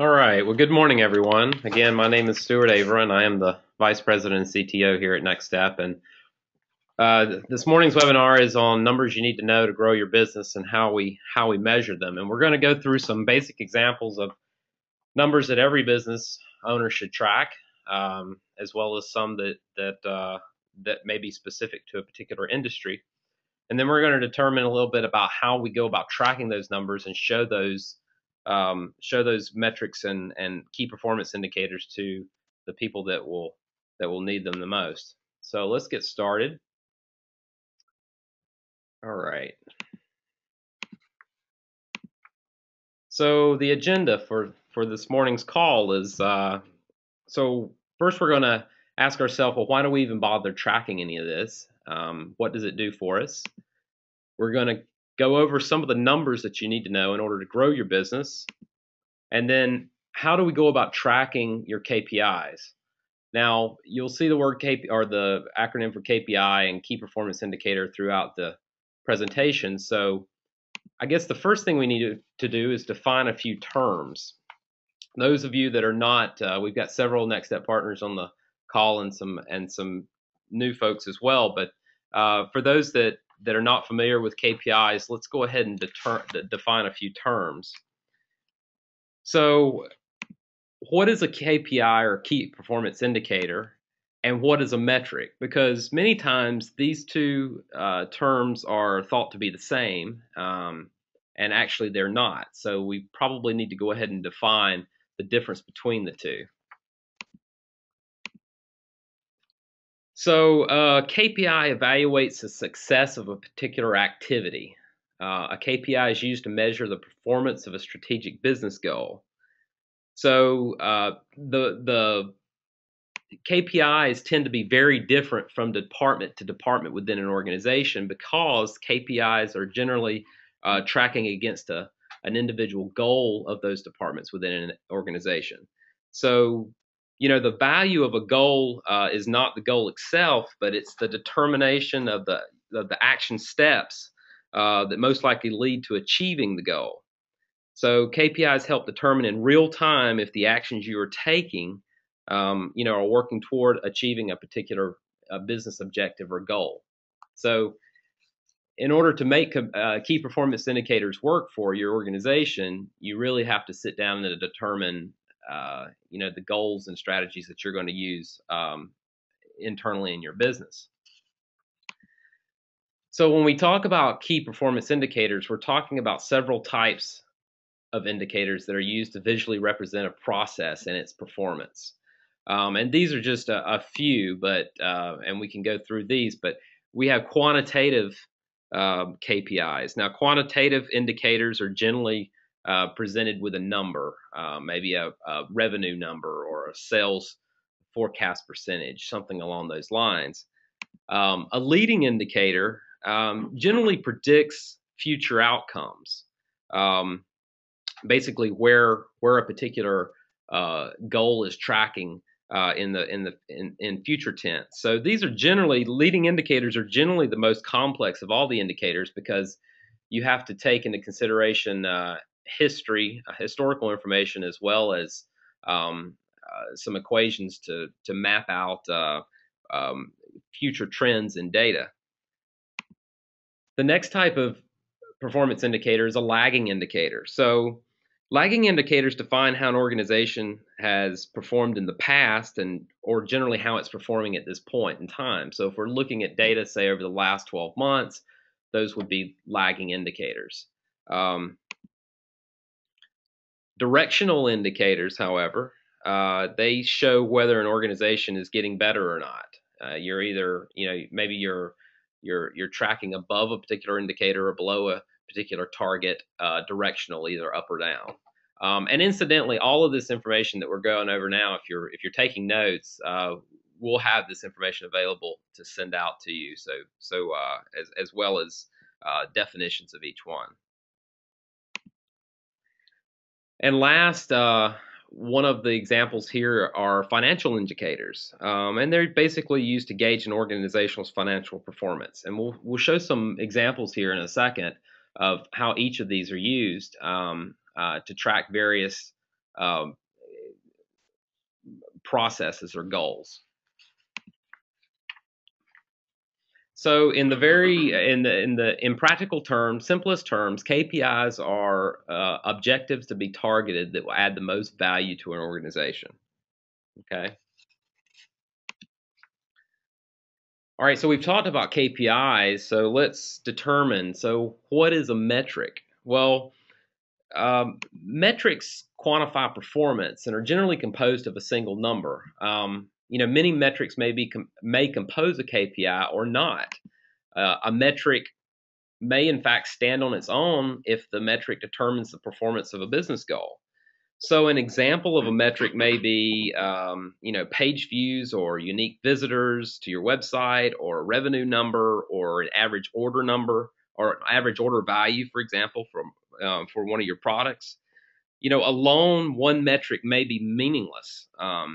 All right. Well, good morning, everyone. Again, my name is Stuart Avera, and I am the Vice President and CTO here at Nexxtep. And this morning's webinar is on numbers you need to know to grow your business and how we measure them. And we're going to go through some basic examples of numbers that every business owner should track, as well as some that may be specific to a particular industry. And then we're going to determine a little bit about how we go about tracking those numbers and show those metrics and key performance indicators to the people that will need them the most. So let's get started. All right. So the agenda for this morning's call is so first we're going to ask ourselves, well, why do we even bother tracking any of this? What does it do for us? We're going to go over some of the numbers that you need to know in order to grow your business. And then how do we go about tracking your KPIs? Now, you'll see the word KPI or the acronym for KPI and key performance indicator throughout the presentation. So I guess the first thing we need to do is define a few terms. Those of you that are not, we've got several Nexxtep partners on the call and some new folks as well. But for those that are not familiar with KPIs, let's go ahead and define a few terms. So what is a KPI or key performance indicator, and what is a metric? Because many times these two terms are thought to be the same, and actually they're not. So we probably need to go ahead and define the difference between the two. So KPI evaluates the success of a particular activity. A KPI is used to measure the performance of a strategic business goal. So the KPIs tend to be very different from department to department within an organization, because KPIs are generally tracking against an individual goal of those departments within an organization. So, the value of a goal is not the goal itself, but it's the determination of the action steps that most likely lead to achieving the goal. So KPIs help determine in real time if the actions you are taking, are working toward achieving a particular business objective or goal. So in order to make key performance indicators work for your organization, you really have to sit down and determine, the goals and strategies that you're going to use internally in your business. So when we talk about key performance indicators, we're talking about several types of indicators that are used to visually represent a process and its performance. And these are just a few, but and we can go through these, but we have quantitative KPIs. Now, quantitative indicators are generally presented with a number, maybe a revenue number or a sales forecast percentage, something along those lines. A leading indicator generally predicts future outcomes. Basically where a particular goal is tracking in future tense. So these are generally, leading indicators are generally the most complex of all the indicators, because you have to take into consideration historical information, as well as some equations to map out future trends in data. The next type of performance indicator is a lagging indicator. So lagging indicators define how an organization has performed in the past, or generally how it's performing at this point in time. So if we're looking at data, say over the last 12 months, those would be lagging indicators. Directional indicators, however, they show whether an organization is getting better or not. You're either, maybe you're tracking above a particular indicator or below a particular target, directional, either up or down. And incidentally, all of this information that we're going over now, if you're taking notes, we'll have this information available to send out to you. So as well as definitions of each one. And last, one of the examples here are financial indicators, and they're basically used to gauge an organization's financial performance. And we'll show some examples here in a second of how each of these are used to track various um, processes or goals. So in practical terms, simplest terms, KPIs are objectives to be targeted that will add the most value to an organization. Okay. All right, so we've talked about KPIs, so let's determine, so what is a metric? Well, metrics quantify performance and are generally composed of a single number. Many metrics may compose a KPI or not. A metric may in fact stand on its own if the metric determines the performance of a business goal. So an example of a metric may be, page views or unique visitors to your website, or a revenue number, or an average order number, or an average order value, for example, for one of your products. Alone, one metric may be meaningless.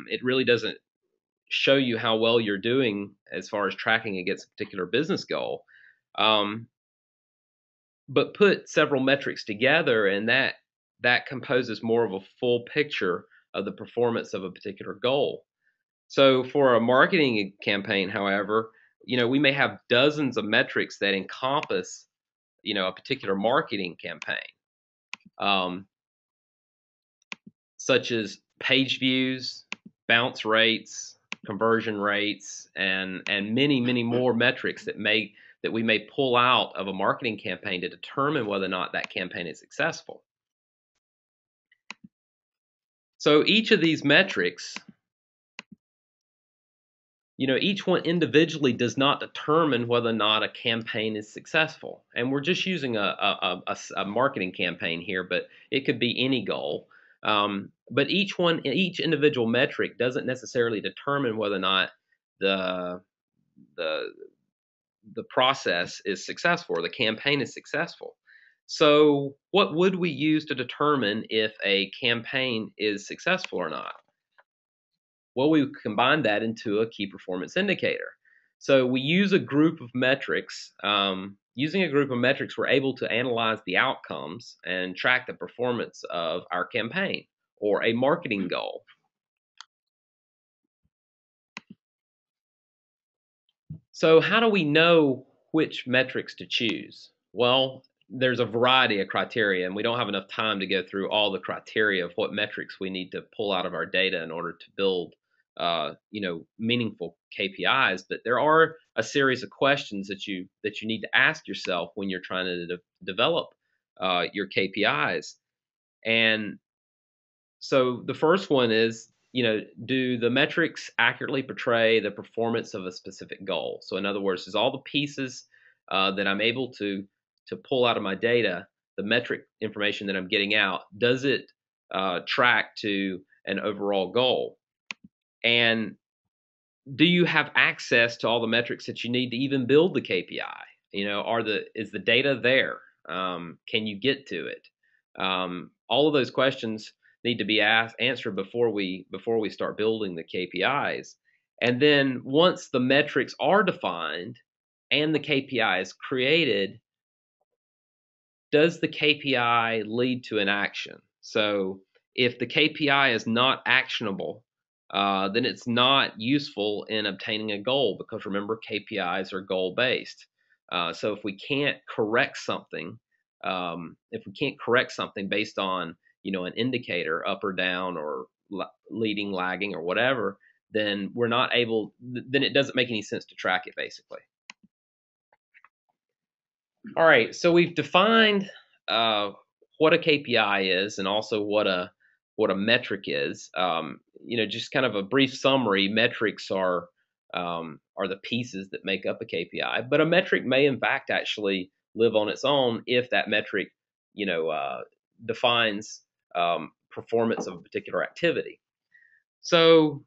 It really doesn't show you how well you're doing as far as tracking against a particular business goal. But put several metrics together, and that composes more of a full picture of the performance of a particular goal. So for a marketing campaign, however, we may have dozens of metrics that encompass, a particular marketing campaign, such as page views, bounce rates, conversion rates, and many, many more metrics that we may pull out of a marketing campaign to determine whether or not that campaign is successful. So each of these metrics, each one individually does not determine whether or not a campaign is successful. And we're just using a marketing campaign here, but it could be any goal. But each individual metric doesn't necessarily determine whether or not the process is successful or the campaign is successful. So what would we use to determine if a campaign is successful or not? Well, we combine that into a key performance indicator. So we use a group of metrics. Using a group of metrics, we're able to analyze the outcomes and track the performance of our campaign or a marketing goal. So how do we know which metrics to choose? Well, there's a variety of criteria, and we don't have enough time to go through all the criteria of what metrics we need to pull out of our data in order to build meaningful KPIs. But there are a series of questions that you need to ask yourself when you're trying to develop your KPIs. And so the first one is, do the metrics accurately portray the performance of a specific goal? So in other words, is all the pieces that I'm able to pull out of my data, the metric information that I'm getting out, does it track to an overall goal? And do you have access to all the metrics that you need to even build the KPI? Is the data there? Can you get to it? All of those questions need to be answered before we start building the KPIs. And then once the metrics are defined and the KPI is created, does the KPI lead to an action? So if the KPI is not actionable, then it's not useful in obtaining a goal, because remember, KPIs are goal-based. So if we can't correct something, based on an indicator up or down or leading, lagging, or whatever, then we're not able. Then it doesn't make any sense to track it, basically. All right, so we've defined what a KPI is and also what a metric is. Just kind of a brief summary. Metrics are the pieces that make up a KPI, but a metric may in fact actually live on its own if that metric, defines performance of a particular activity. So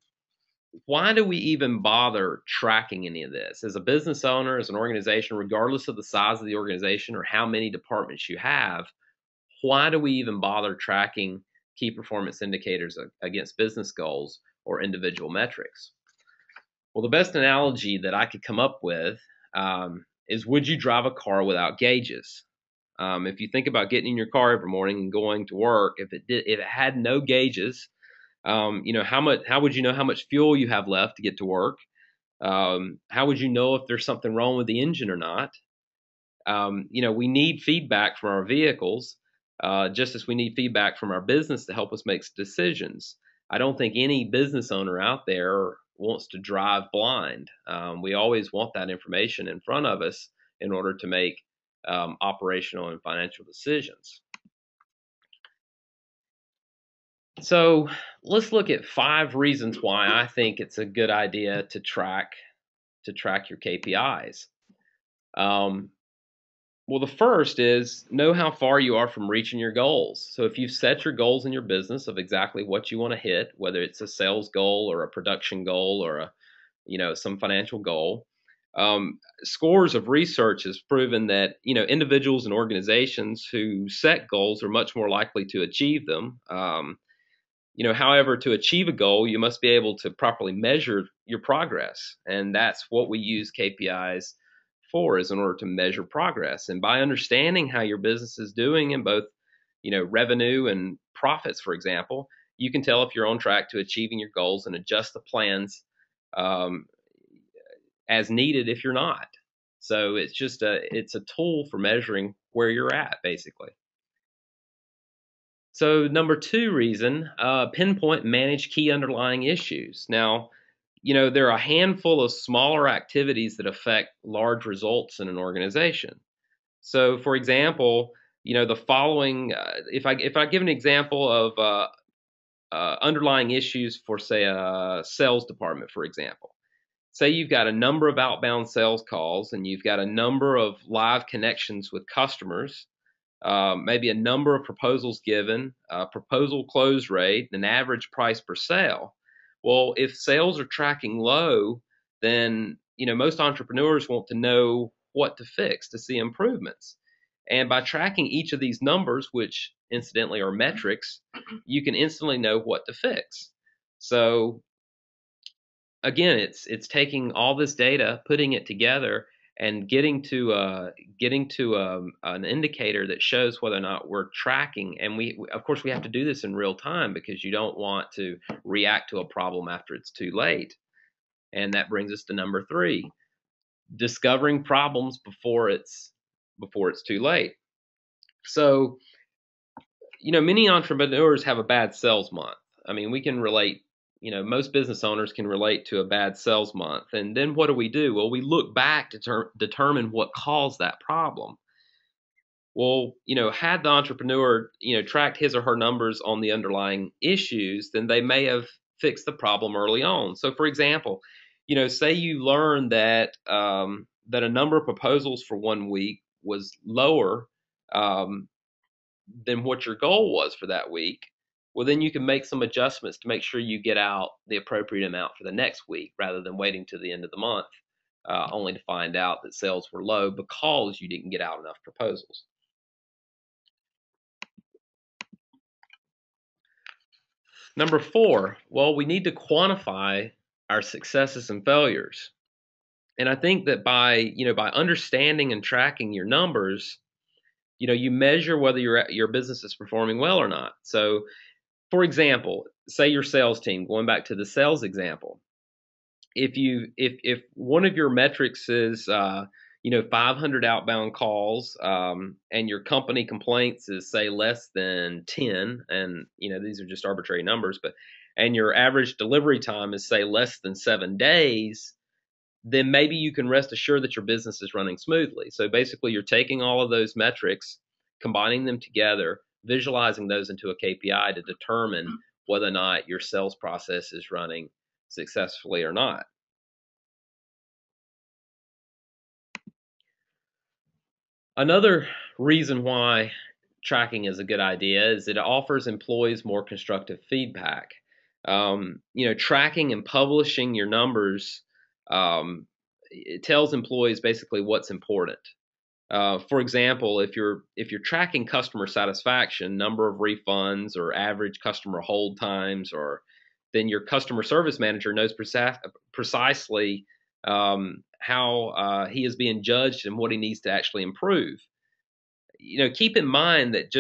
why do we even bother tracking any of this? As a business owner, as an organization, regardless of the size of the organization or how many departments you have, why do we even bother tracking key performance indicators against business goals or individual metrics? Well, the best analogy that I could come up with is, would you drive a car without gauges? If you think about getting in your car every morning and going to work, if it had no gauges, how would you know how much fuel you have left to get to work? How would you know if there's something wrong with the engine or not? We need feedback from our vehicles, just as we need feedback from our business to help us make decisions. I don't think any business owner out there wants to drive blind. We always want that information in front of us in order to make operational and financial decisions. So let's look at 5 reasons why I think it's a good idea to track your KPIs. Well, the first is know how far you are from reaching your goals. So if you've set your goals in your business of exactly what you want to hit, whether it's a sales goal or a production goal or some financial goal, scores of research has proven that individuals and organizations who set goals are much more likely to achieve them. However, to achieve a goal, you must be able to properly measure your progress, and that's what we use KPIs for, is in order to measure progress. And by understanding how your business is doing in both, revenue and profits, for example, you can tell if you're on track to achieving your goals and adjust the plans as needed if you're not. So it's a tool for measuring where you're at, basically. So number 2 reason, pinpoint and manage key underlying issues. Now, there are a handful of smaller activities that affect large results in an organization. So, for example, the following, if I give an example of underlying issues for, say, a sales department, for example. Say you've got a number of outbound sales calls and you've got a number of live connections with customers, maybe a number of proposals given, proposal close rate, an average price per sale. Well, if sales are tracking low, then most entrepreneurs want to know what to fix to see improvements. And by tracking each of these numbers, which incidentally are metrics, you can instantly know what to fix. So again, it's taking all this data, putting it together, and getting to an indicator that shows whether or not we're tracking. And we of course we have to do this in real time because you don't want to react to a problem after it's too late. And that brings us to number 3, discovering problems before it's too late. So, many entrepreneurs have a bad sales month. I mean, we can relate. Most business owners can relate to a bad sales month. And then what do? Well, we look back to determine what caused that problem. Well, had the entrepreneur, tracked his or her numbers on the underlying issues, then they may have fixed the problem early on. So, for example, say you learn that that a number of proposals for 1 week was lower than what your goal was for that week. Well, then you can make some adjustments to make sure you get out the appropriate amount for the next week rather than waiting to the end of the month, only to find out that sales were low because you didn't get out enough proposals. Number 4, well, we need to quantify our successes and failures. And I think that by understanding and tracking your numbers, you measure whether your business is performing well or not. So, for example, say your sales team, going back to the sales example, if one of your metrics is 500 outbound calls, and your company complaints is, say, less than 10, and these are just arbitrary numbers, and your average delivery time is, say, less than 7 days, then maybe you can rest assured that your business is running smoothly. So basically, you're taking all of those metrics, combining them together, visualizing those into a KPI to determine whether or not your sales process is running successfully or not. Another reason why tracking is a good idea is it offers employees more constructive feedback. Tracking and publishing your numbers, it tells employees basically what's important. For example, if you're tracking customer satisfaction, number of refunds or average customer hold times, then your customer service manager knows precisely how he is being judged and what he needs to actually improve. keep in mind that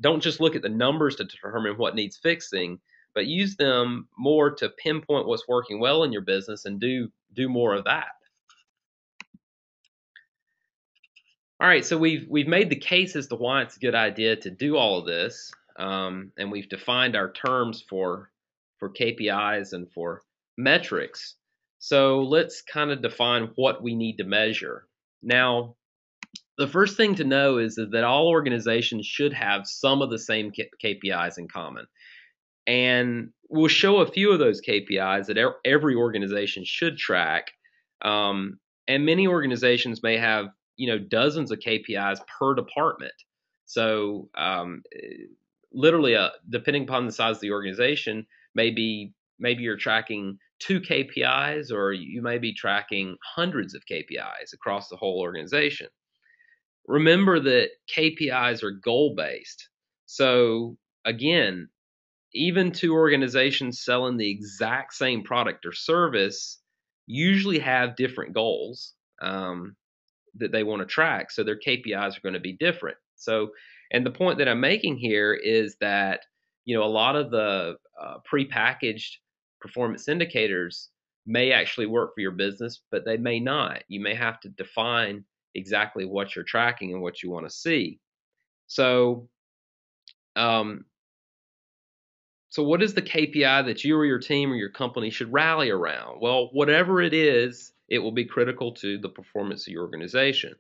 don't just look at the numbers to determine what needs fixing, but use them more to pinpoint what's working well in your business and do more of that. All right, so we've made the case as to why it's a good idea to do all of this, and we've defined our terms for KPIs and for metrics. So let's kind of define what we need to measure. Now, the first thing to know is that all organizations should have some of the same KPIs in common. And we'll show a few of those KPIs that every organization should track. And many organizations may have, dozens of KPIs per department. So literally, depending upon the size of the organization, maybe you're tracking 2 KPIs, or you may be tracking hundreds of KPIs across the whole organization. Remember that KPIs are goal-based. So again, even 2 organizations selling the exact same product or service usually have different goals that they want to track. So their KPIs are going to be different. So, and the point that I'm making here is that, a lot of the prepackaged performance indicators may actually work for your business, but they may not. You may have to define exactly what you're tracking and what you want to see. So, so what is the KPI that you or your team or your company should rally around? Well, whatever it is, it will be critical to the performance of your organization.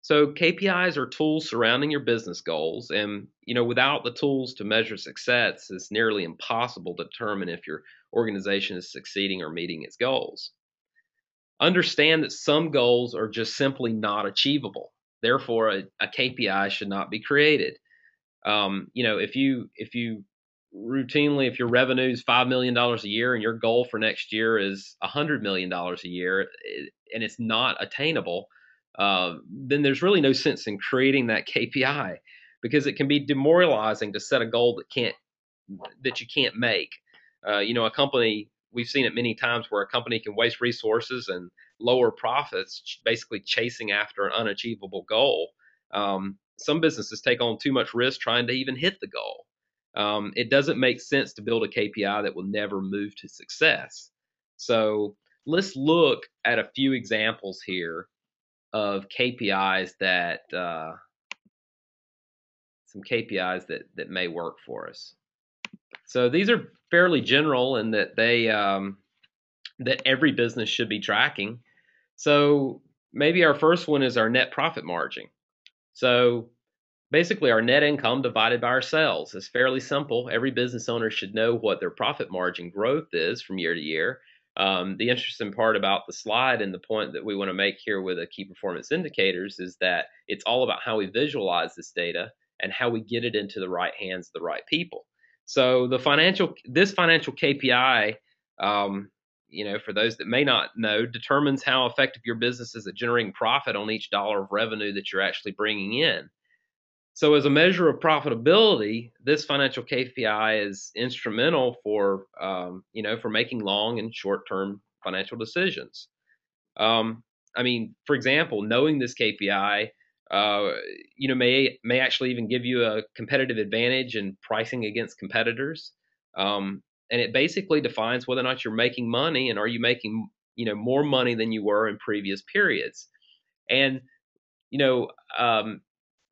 So KPIs are tools surrounding your business goals, and without the tools to measure success, it's nearly impossible to determine if your organization is succeeding or meeting its goals. Understand that some goals are just simply not achievable. Therefore, a KPI should not be created. If you routinely, if your revenue is $5 million a year and your goal for next year is $100 million a year, and it's not attainable, then there's really no sense in creating that KPI, because it can be demoralizing to set a goal that you can't make. A company, we've seen it many times where a company can waste resources and lower profits, basically chasing after an unachievable goal. Some businesses take on too much risk trying to even hit the goal. It doesn't make sense to build a KPI that will never move to success. So let's look at a few examples here of KPIs that that may work for us. So these are fairly general in that they that every business should be tracking. So maybe our first one is our net profit margin. So basically, our net income divided by our sales is fairly simple. Every business owner should know what their profit margin growth is from year to year. The interesting part about the slide and the point that we want to make here with the key performance indicators is that it's all about how we visualize this data and how we get it into the right hands of the right people. So this financial KPI, for those that may not know, determines how effective your business is at generating profit on each dollar of revenue that you're actually bringing in. So as a measure of profitability, this financial KPI is instrumental for making long and short-term financial decisions. For example, knowing this KPI, may actually even give you a competitive advantage in pricing against competitors. And it basically defines whether or not you're making money, and are you making more money than you were in previous periods. And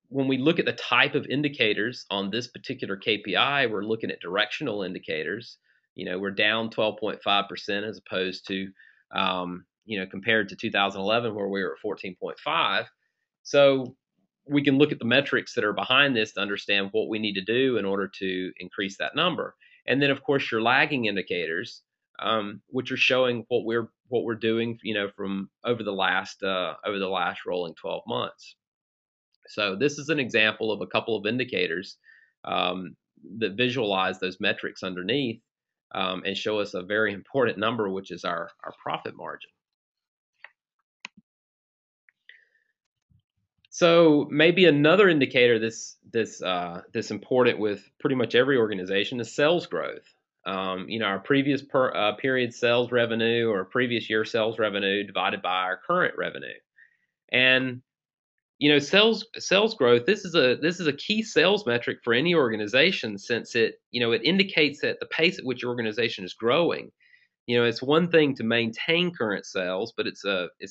when we look at the type of indicators on this particular KPI, we're looking at directional indicators. We're down 12.5% as opposed to, compared to 2011 where we were at 14.5. So we can look at the metrics that are behind this to understand what we need to do in order to increase that number. And then, of course, your lagging indicators, which are showing what we're doing, from over the last rolling 12 months. So this is an example of a couple of indicators that visualize those metrics underneath and show us a very important number, which is our profit margin. So maybe another indicator that's important with pretty much every organization is sales growth. Our previous period sales revenue or previous year sales revenue divided by our current revenue. And Sales growth. This is a key sales metric for any organization, since it indicates that the pace at which your organization is growing. It's one thing to maintain current sales, but it's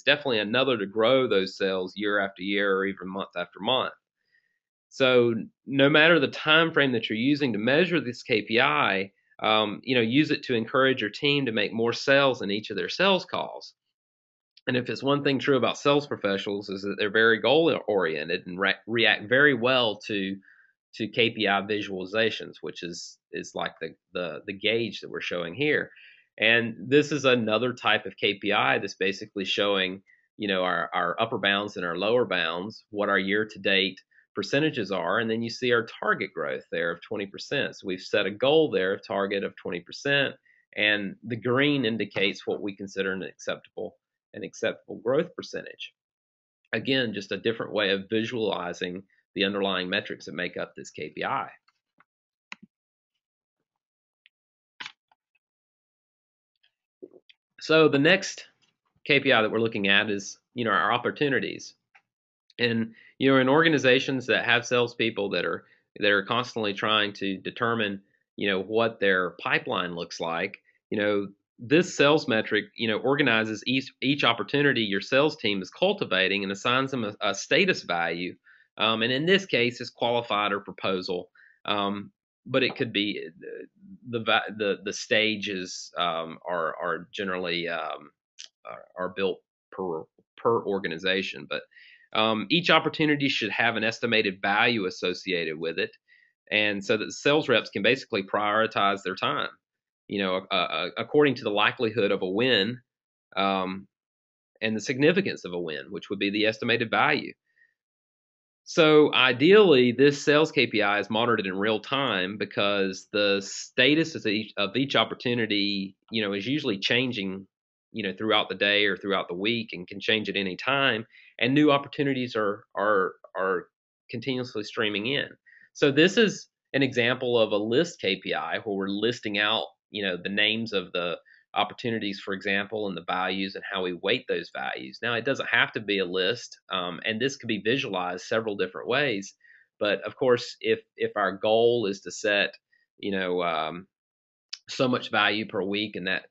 definitely another to grow those sales year after year or even month after month. So no matter the time frame that you're using to measure this KPI, use it to encourage your team to make more sales in each of their sales calls. And if it's one thing true about sales professionals, is that they're very goal oriented and react very well to KPI visualizations, which is like the gauge that we're showing here. And this is another type of KPI that's basically showing, our upper bounds and our lower bounds, what our year to date percentages are, and then you see our target growth there of 20%. So we've set a goal there of target of 20%, and the green indicates what we consider an acceptable growth percentage. Again, just a different way of visualizing the underlying metrics that make up this KPI. So the next KPI that we're looking at is, our opportunities. And, in organizations that have salespeople that are constantly trying to determine, what their pipeline looks like, this sales metric, organizes each opportunity your sales team is cultivating and assigns them a status value. And in this case, it's qualified or proposal. But it could be the stages are generally are built per organization. But each opportunity should have an estimated value associated with it, and so that the sales reps can basically prioritize their time, according to the likelihood of a win, and the significance of a win, which would be the estimated value. So ideally, this sales KPI is monitored in real time, because the status of each opportunity, is usually changing, throughout the day or throughout the week, and can change at any time. And new opportunities are continuously streaming in. So this is an example of a list KPI where we're listing out, the names of the opportunities, for example, and the values and how we weight those values. Now, it doesn't have to be a list, and this can be visualized several different ways. But of course, if our goal is to set, so much value per week, and that,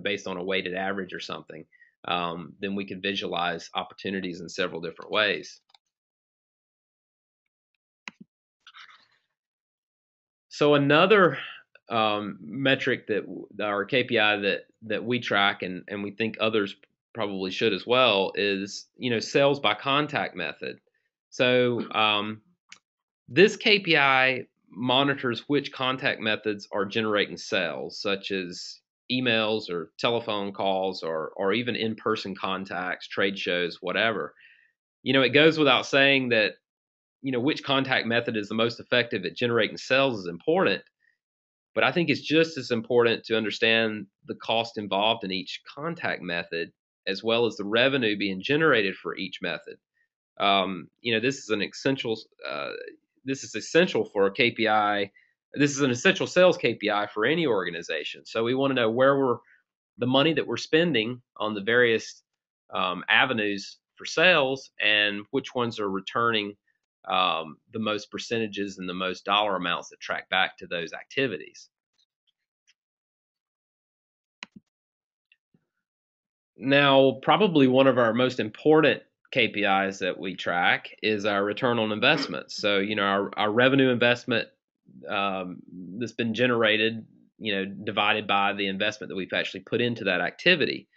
based on a weighted average or something, then we can visualize opportunities in several different ways. So another metric that our KPI that we track, and we think others probably should as well, is, sales by contact method. So this KPI monitors which contact methods are generating sales, such as emails or telephone calls or even in-person contacts, trade shows, whatever. It goes without saying that, which contact method is the most effective at generating sales is important. But I think it's just as important to understand the cost involved in each contact method, as well as the revenue being generated for each method. This is an essential. This is essential for a KPI. This is an essential sales KPI for any organization. So we want to know where the money that we're spending on the various avenues for sales, and which ones are returning the most percentages and the most dollar amounts that track back to those activities. Now, probably one of our most important KPIs that we track is our return on investment. So, our revenue investment that's been generated, divided by the investment that we've actually put into that activity.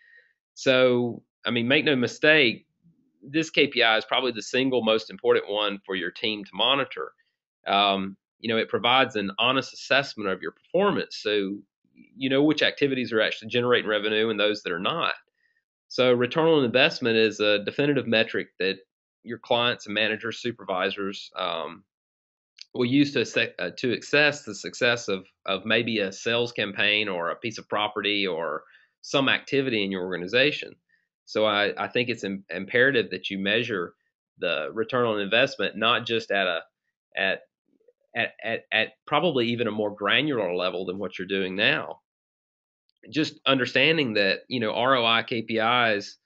So, make no mistake, this KPI is probably the single most important one for your team to monitor. It provides an honest assessment of your performance, so you know which activities are actually generating revenue and those that are not. So return on investment is a definitive metric that your clients and managers, supervisors will use to assess the success of maybe a sales campaign or a piece of property or some activity in your organization. So I think it's imperative that you measure the return on investment, not just at probably even a more granular level than what you're doing now. Just understanding that, ROI KPIs,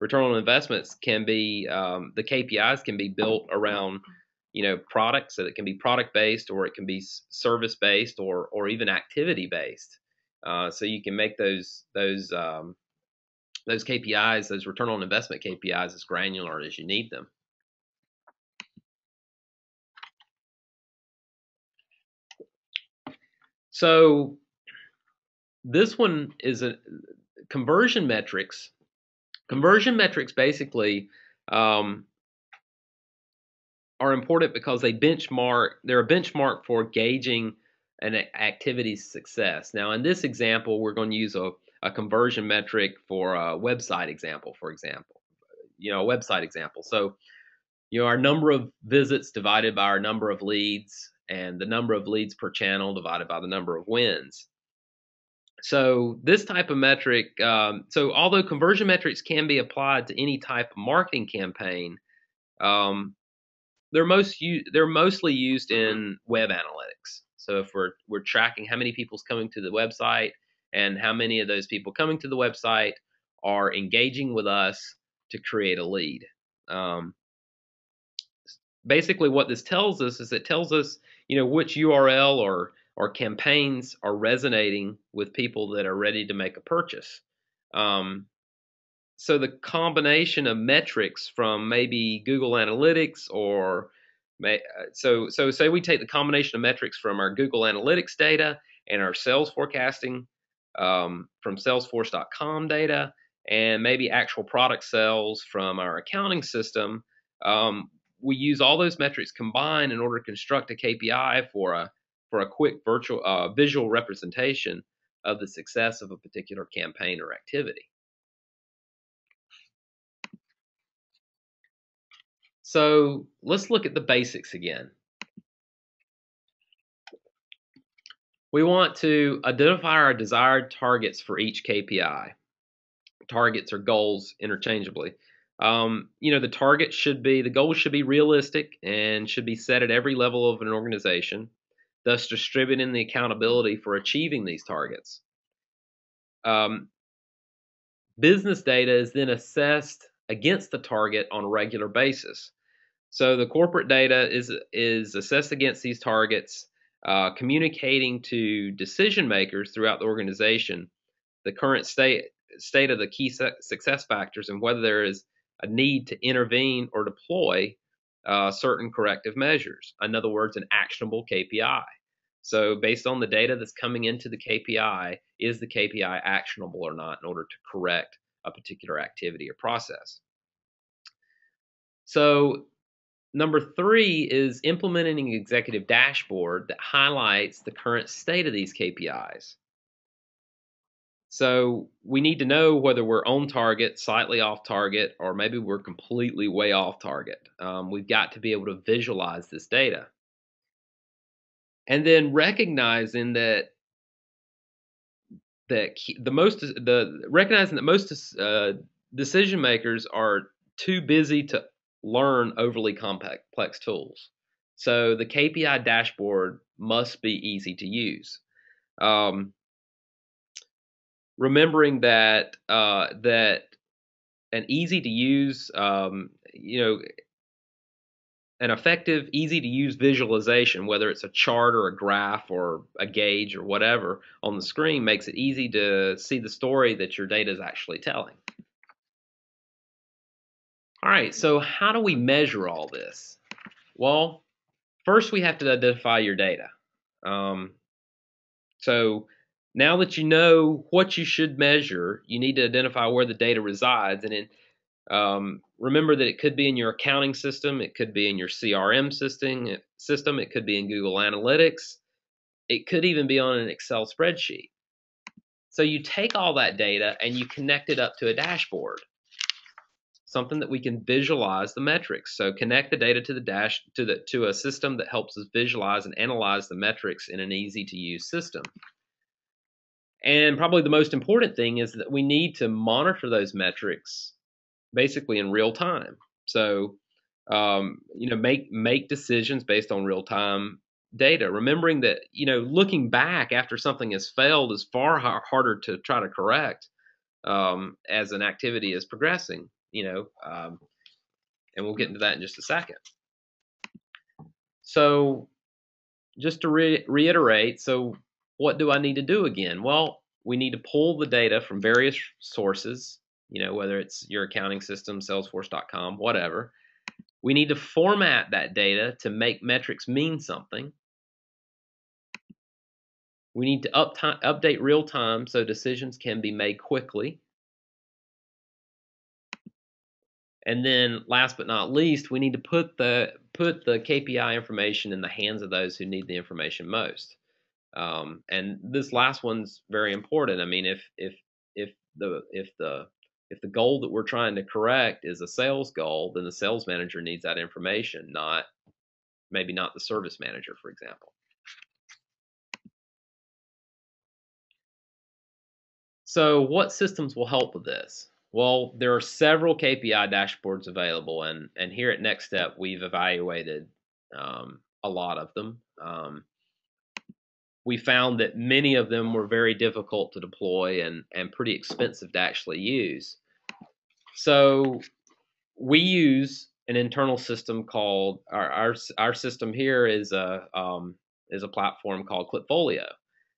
return on investments can be the KPIs can be built around products, so it can be product based, or it can be service based, or even activity based. So you can make those KPIs, those return on investment KPIs, as granular as you need them. So this one is a conversion metrics. Conversion metrics basically are important because they're a benchmark for gauging an activity's success. Now, in this example, we're going to use a conversion metric for a website example, for example. A website example. So, our number of visits divided by our number of leads, and the number of leads per channel divided by the number of wins. So this type of metric, so although conversion metrics can be applied to any type of marketing campaign, they're mostly used in web analytics. So if we're tracking how many people's coming to the website, and how many of those people coming to the website are engaging with us to create a lead. Basically, what this tells us is it tells us, which URL or campaigns are resonating with people that are ready to make a purchase. So the combination of metrics from maybe Google Analytics, or so say we take the combination of metrics from our Google Analytics data and our sales forecasting from Salesforce.com data, and maybe actual product sales from our accounting system. We use all those metrics combined in order to construct a KPI for a quick visual representation of the success of a particular campaign or activity. So let's look at the basics again. We want to identify our desired targets for each KPI. Targets or goals interchangeably. The goals should be realistic and should be set at every level of an organization, thus distributing the accountability for achieving these targets. Business data is then assessed against the target on a regular basis. So the corporate data is assessed against these targets, communicating to decision makers throughout the organization the current state of the key success factors, and whether there is a need to intervene or deploy certain corrective measures. In other words, an actionable KPI. So based on the data that's coming into the KPI, is the KPI actionable or not in order to correct a particular activity or process? So number 3 is implementing an executive dashboard that highlights the current state of these KPIs. So we need to know whether we're on target, slightly off target, or maybe we're completely way off target. We've got to be able to visualize this data. And then recognizing that most decision makers are too busy to learn overly complex tools. So the KPI dashboard must be easy to use. Remembering that an easy to use, an effective, easy to use visualization, whether it's a chart or a graph or a gauge or whatever on the screen, makes it easy to see the story that your data is actually telling. All right, so how do we measure all this? Well, first we have to identify your data. So now that you know what you should measure, you need to identify where the data resides. And remember that it could be in your accounting system, it could be in your CRM system, it could be in Google Analytics, it could even be on an Excel spreadsheet. So you take all that data and you connect it up to a dashboard, something that we can visualize the metrics. So connect the data to a system that helps us visualize and analyze the metrics in an easy to use system. And probably the most important thing is that we need to monitor those metrics basically in real time. So, make decisions based on real time data. Remembering that, looking back after something has failed is far harder to try to correct as an activity is progressing. and we'll get into that in just a second. So just to reiterate, so what do I need to do again? Well, we need to pull the data from various sources, whether it's your accounting system, Salesforce.com, whatever. We need to format that data to make metrics mean something. We need to update real time so decisions can be made quickly. And then last but not least, we need to put the KPI information in the hands of those who need the information most. And this last one's very important. I mean, if the goal that we're trying to correct is a sales goal, then the sales manager needs that information, maybe not the service manager, for example. So what systems will help with this? Well, there are several KPI dashboards available, and here at Nexxtep, we've evaluated a lot of them. We found that many of them were very difficult to deploy and pretty expensive to actually use. So we use an internal system called our system here is a platform called Klipfolio.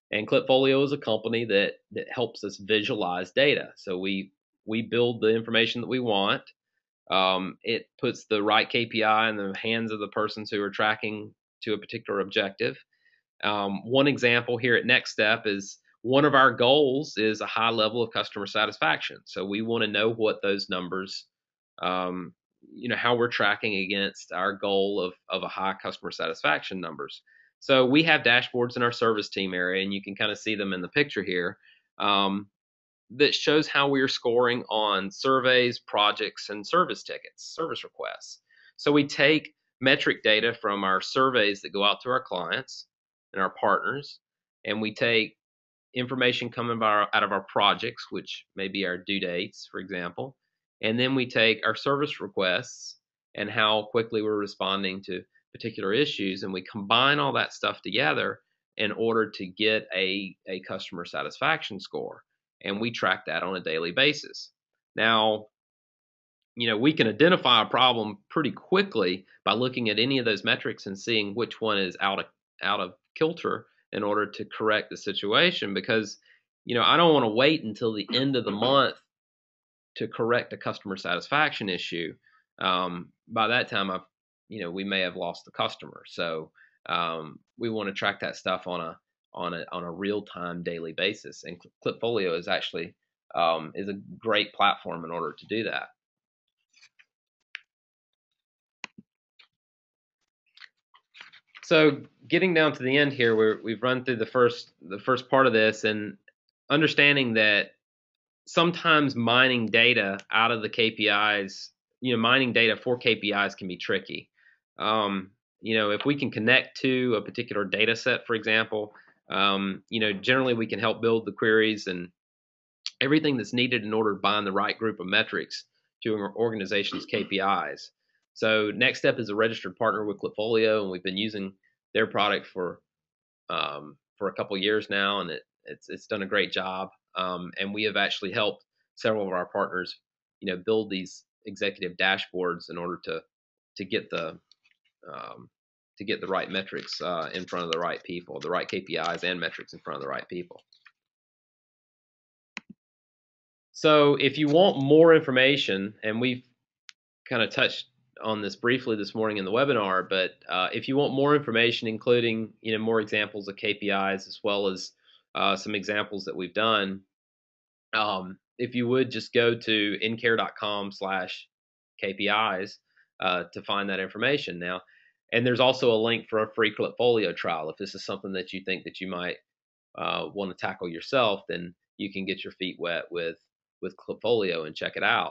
And Klipfolio is a company that helps us visualize data. So we build the information that we want. It puts the right KPI in the hands of the persons who are tracking to a particular objective. One example here at Nexxtep is one of our goals is a high level of customer satisfaction. So we want to know what those numbers, how we're tracking against our goal of a high customer satisfaction numbers. So we have dashboards in our service team area, and you can kind of see them in the picture here, that shows how we're scoring on surveys, projects, and service tickets, service requests. So we take metric data from our surveys that go out to our clients and our partners, and we take information coming out of our projects, which may be our due dates, for example, and then we take our service requests and how quickly we're responding to particular issues, and we combine all that stuff together in order to get a customer satisfaction score, and we track that on a daily basis. Now, we can identify a problem pretty quickly by looking at any of those metrics and seeing which one is out of kilter in order to correct the situation, because I don't want to wait until the end of the month to correct a customer satisfaction issue. By that time, we may have lost the customer. So we want to track that stuff on a real-time daily basis, and Klipfolio is actually is a great platform in order to do that. So getting down to the end here, we've run through the first part of this, and understanding that sometimes mining data out of the KPIs, mining data for KPIs can be tricky. If we can connect to a particular data set, for example, generally we can help build the queries and everything that's needed in order to bind the right group of metrics to an organization's KPIs. So Nexxtep is a registered partner with Klipfolio, and we've been using their product for a couple of years now, and it's done a great job. And we have actually helped several of our partners, build these executive dashboards in order to get the right metrics in front of the right people, the right KPIs and metrics in front of the right people. So if you want more information, and we've kind of touched on this briefly this morning in the webinar, but if you want more information, including more examples of KPIs as well as some examples that we've done, if you would just go to incare.com/KPIs to find that information now. And there's also a link for a free Klipfolio trial. If this is something that you think that you might want to tackle yourself, then you can get your feet wet with Klipfolio and check it out.